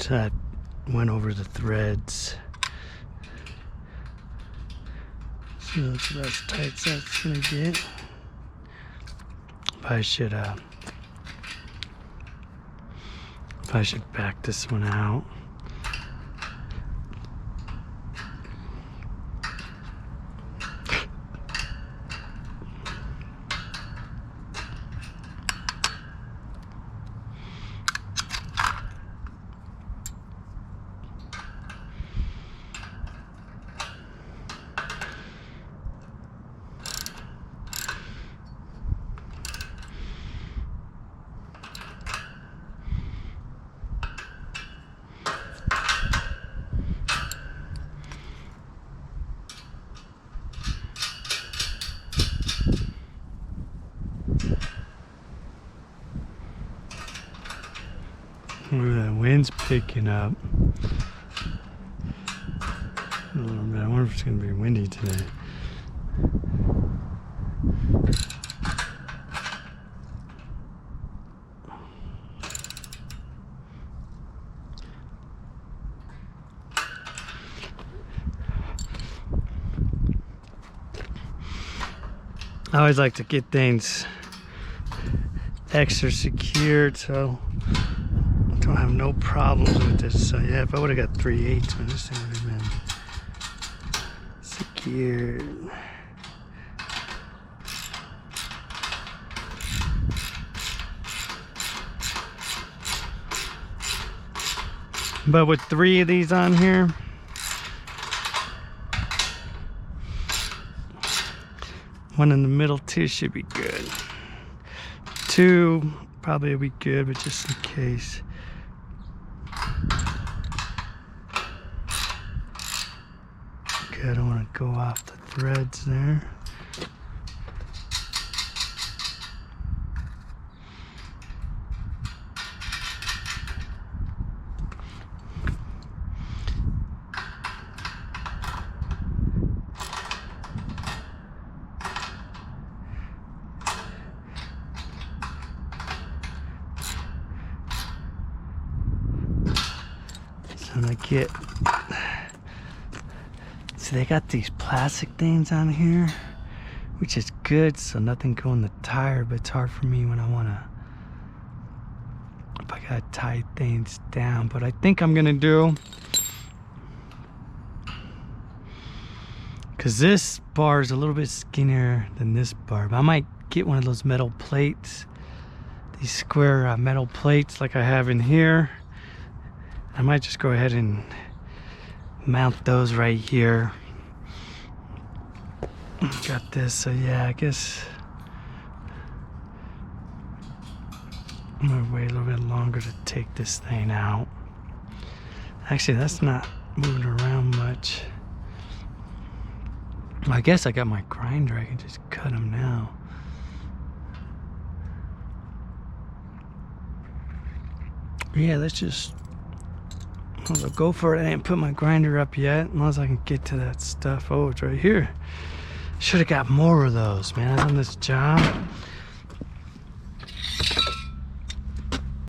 So I went over the threads. So that's about as tight as that's gonna get. I should back this one out. Ooh, the wind's picking up a little bit. I wonder if it's going to be windy today. I always like to get things extra secured so I don't have no problems with this. So yeah, if I would have got 3/8, man, this thing would have been secured. But with 3 of these on here, one in the middle too should be good. 2 probably will be good, but just in case. Okay, I don't want to go off the threads there. And I get, so they got these plastic things on here, which is good, so nothing go in the tire, but it's hard for me when I want to, if I gotta tie things down. But I think I'm gonna do, because this bar is a little bit skinnier than this bar, but I might get one of those metal plates, these square metal plates like I have in here. I might just go ahead and mount those right here. Got this, so yeah, I guess I'm gonna wait a little bit longer to take this thing out. Actually, that's not moving around much. I guess I got my grinder, I can just cut them now. Yeah, let's just I'll go for it. I ain't put my grinder up yet, unless I can get to that stuff. Oh, it's right here. Should have got more of those, man. On this job,